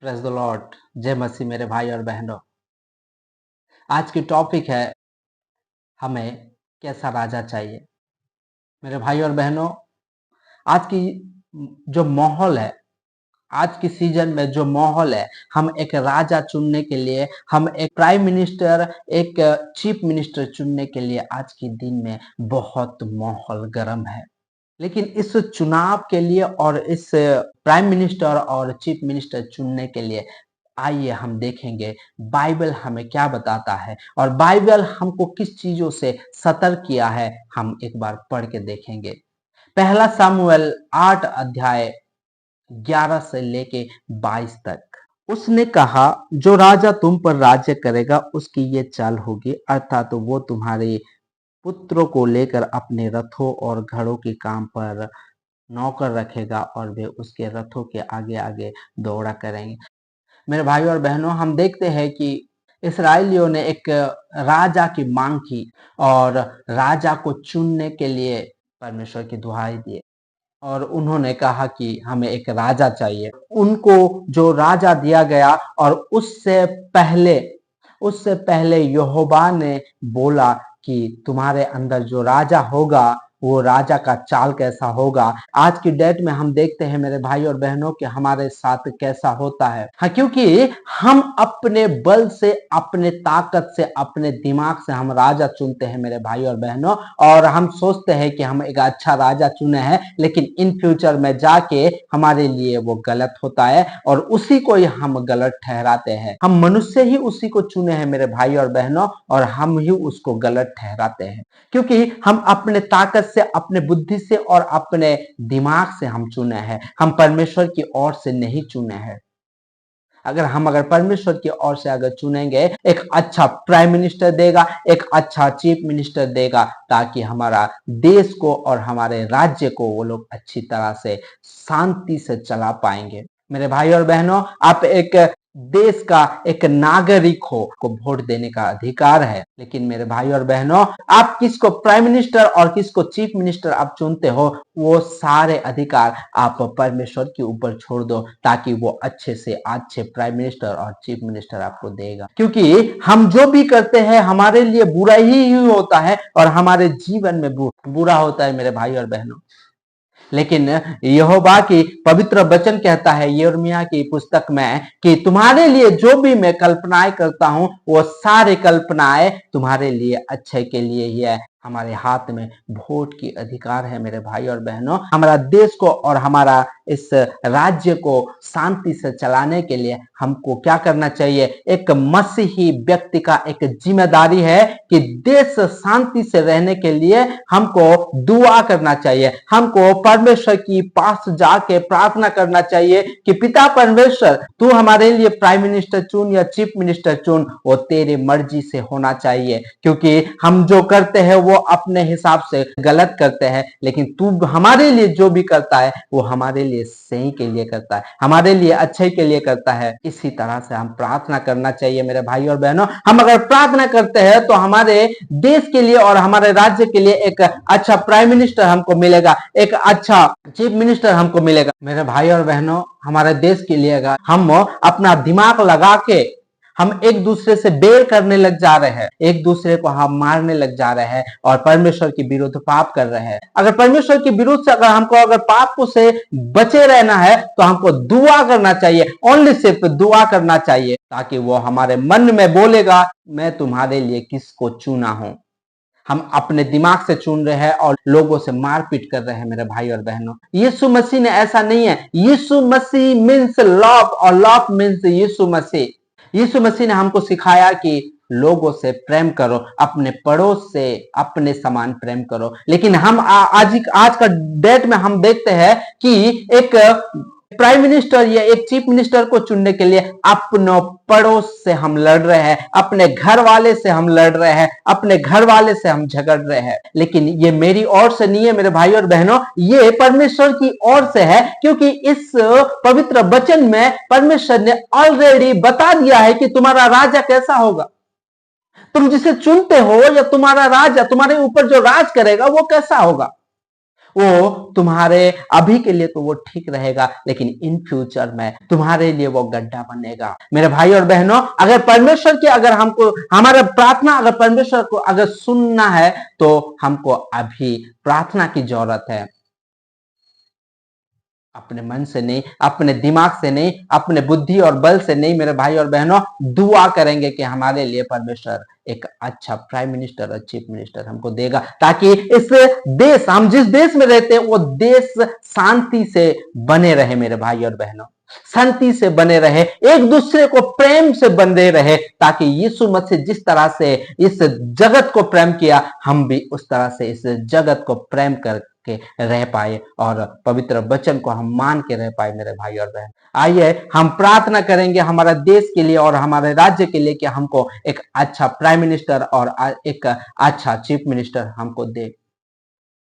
Praise the Lord. जय मसीह मेरे भाई और बहनों। आज की टॉपिक है हमें कैसा राजा चाहिए। मेरे भाई और बहनों, आज की जो माहौल है, आज की सीजन में जो माहौल है, हम एक राजा चुनने के लिए, हम एक प्राइम मिनिस्टर, एक चीफ मिनिस्टर चुनने के लिए आज के दिन में बहुत माहौल गर्म है। लेकिन इस चुनाव के लिए और इस प्राइम मिनिस्टर और चीफ मिनिस्टर चुनने के लिए आइए हम देखेंगे बाइबल हमें क्या बताता है और बाइबल हमको किस चीजों से सतर्क किया है। हम एक बार पढ़ के देखेंगे। पहला सामुएल 8 अध्याय 11 से लेके 22 तक। उसने कहा, जो राजा तुम पर राज्य करेगा उसकी ये चाल होगी, अर्थात तो वो तुम्हारे पुत्रों को लेकर अपने रथों और घोड़ों के काम पर नौकर रखेगा और वे उसके रथों के आगे आगे दौड़ा करेंगे। मेरे भाइयों और बहनों, हम देखते हैं कि इस्राएलियों ने एक राजा की मांग की और राजा को चुनने के लिए परमेश्वर की दुहाई दी और उन्होंने कहा कि हमें एक राजा चाहिए। उनको जो राजा दिया गया और उससे पहले यहोवा ने बोला कि तुम्हारे अंदर जो राजा होगा वो राजा का चाल कैसा होगा। आज की डेट में हम देखते हैं मेरे भाई और बहनों कि हमारे साथ कैसा होता है। हाँ, क्योंकि हम अपने बल से, अपने ताकत से, अपने दिमाग से हम राजा चुनते हैं मेरे भाई और बहनों, और हम सोचते हैं कि हम एक अच्छा राजा चुने हैं, लेकिन इन फ्यूचर में जाके हमारे लिए वो गलत होता है और उसी को ही हम गलत ठहराते हैं। हम मनुष्य ही उसी को चुने हैं मेरे भाई और बहनों, और हम ही उसको गलत ठहराते हैं, क्योंकि हम अपने ताकत से, अपने बुद्धि से और अपने दिमाग से हम चुने हैं। हम परमेश्वर की ओर से नहीं चुने हैं। अगर परमेश्वर की ओर से अगर चुनेंगे, एक अच्छा प्राइम मिनिस्टर देगा, एक अच्छा चीफ मिनिस्टर देगा, ताकि हमारा देश को और हमारे राज्य को वो लोग अच्छी तरह से शांति से चला पाएंगे। मेरे भाई और बहनों, आप एक देश का एक नागरिक हो, को वोट देने का अधिकार है, लेकिन मेरे भाई और बहनों, आप किसको प्राइम मिनिस्टर और किसको चीफ मिनिस्टर आप चुनते हो, वो सारे अधिकार आप परमेश्वर के ऊपर छोड़ दो, ताकि वो अच्छे से अच्छे प्राइम मिनिस्टर और चीफ मिनिस्टर आपको देगा। क्योंकि हम जो भी करते हैं हमारे लिए बुरा ही होता है और हमारे जीवन में बुरा होता है मेरे भाई और बहनों। लेकिन यहोवा की पवित्र वचन कहता है यिर्मयाह की पुस्तक में कि तुम्हारे लिए जो भी मैं कल्पनाएं करता हूं वो सारे कल्पनाएं तुम्हारे लिए अच्छे के लिए ही है। हमारे हाथ में वोट की अधिकार है मेरे भाई और बहनों। हमारा देश को और हमारा इस राज्य को शांति से चलाने के लिए हमको क्या करना चाहिए? एक मसीही व्यक्ति का एक जिम्मेदारी है कि देश शांति से रहने के लिए हमको दुआ करना चाहिए। हमको परमेश्वर की पास जाके प्रार्थना करना चाहिए कि पिता परमेश्वर, तू हमारे लिए प्राइम मिनिस्टर चुन या चीफ मिनिस्टर चुन, वो तेरी मर्जी से होना चाहिए। क्योंकि हम जो करते हैं वो अपने हिसाब से गलत करते हैं, लेकिन तू हमारे लिए जो भी करता है वो हमारे लिए सही के लिए करता है, हमारे लिए अच्छे के लिए करता है। इसी तरह से हम प्रार्थना करना चाहिए मेरे भाई और बहनों। हम अगर प्रार्थना करते हैं तो हमारे देश के लिए और हमारे राज्य के लिए एक अच्छा प्राइम मिनिस्टर हमको मिलेगा, एक अच्छा चीफ मिनिस्टर हमको मिलेगा। मेरे भाई और बहनों, हमारे देश के लिए अगर हम अपना दिमाग लगा के हम एक दूसरे से बैर करने लग जा रहे हैं, एक दूसरे को हम मारने लग जा रहे हैं और परमेश्वर के विरुद्ध पाप कर रहे हैं, अगर परमेश्वर के विरुद्ध से अगर पाप को से बचे रहना है तो हमको दुआ करना चाहिए, ओनली सिर्फ दुआ करना चाहिए, ताकि वो हमारे मन में बोलेगा मैं तुम्हारे लिए किसको चुना हूं। हम अपने दिमाग से चुन रहे हैं और लोगों से मारपीट कर रहे हैं मेरे भाई और बहनों। यीशु मसीह ने ऐसा नहीं है। यीशु मसीह मीन्स लव और लव मीन्स यीशु मसीह। यीशु मसीह ने हमको सिखाया कि लोगों से प्रेम करो, अपने पड़ोस से अपने समान प्रेम करो। लेकिन हम आज का डेट में हम देखते हैं कि एक प्राइम मिनिस्टर या एक चीफ मिनिस्टर को चुनने के लिए अपनों पड़ोस से हम लड़ रहे हैं, अपने घर वाले से हम लड़ रहे हैं, अपने घर वाले से हम झगड़ रहे हैं। लेकिन ये मेरी ओर से नहीं है मेरे भाई और बहनों, ये परमेश्वर की ओर से है। क्योंकि इस पवित्र वचन में परमेश्वर ने ऑलरेडी बता दिया है कि तुम्हारा राजा कैसा होगा। तुम जिसे चुनते हो या तुम्हारा राजा, तुम्हारे ऊपर जो राज करेगा वो कैसा होगा। वो तुम्हारे अभी के लिए तो वो ठीक रहेगा, लेकिन इन फ्यूचर में तुम्हारे लिए वो गड्ढा बनेगा। मेरे भाई और बहनों, अगर परमेश्वर की अगर हमको हमारा प्रार्थना अगर परमेश्वर को अगर सुनना है तो हमको अभी प्रार्थना की जरूरत है। अपने मन से नहीं, अपने दिमाग से नहीं, अपने बुद्धि और बल से नहीं मेरे भाई और बहनों, दुआ करेंगे कि हमारे लिए परमेश्वर एक अच्छा प्राइम मिनिस्टर और चीफ मिनिस्टर हमको देगा, ताकि इस देश, हम जिस देश में रहते हैं वो देश शांति से बने रहे मेरे भाई और बहनों, शांति से बने रहे, एक दूसरे को प्रेम से बंधे रहे, ताकि यीशु मसीह जिस तरह से इस जगत को प्रेम किया, हम भी उस तरह से इस जगत को प्रेम कर के रह पाए और पवित्र वचन को हम मान के रह पाए मेरे भाई और बहन। आइए हम प्रार्थना करेंगे हमारा देश के लिए और हमारे राज्य के लिए कि हमको एक अच्छा प्राइम मिनिस्टर और एक अच्छा चीफ मिनिस्टर हमको दे।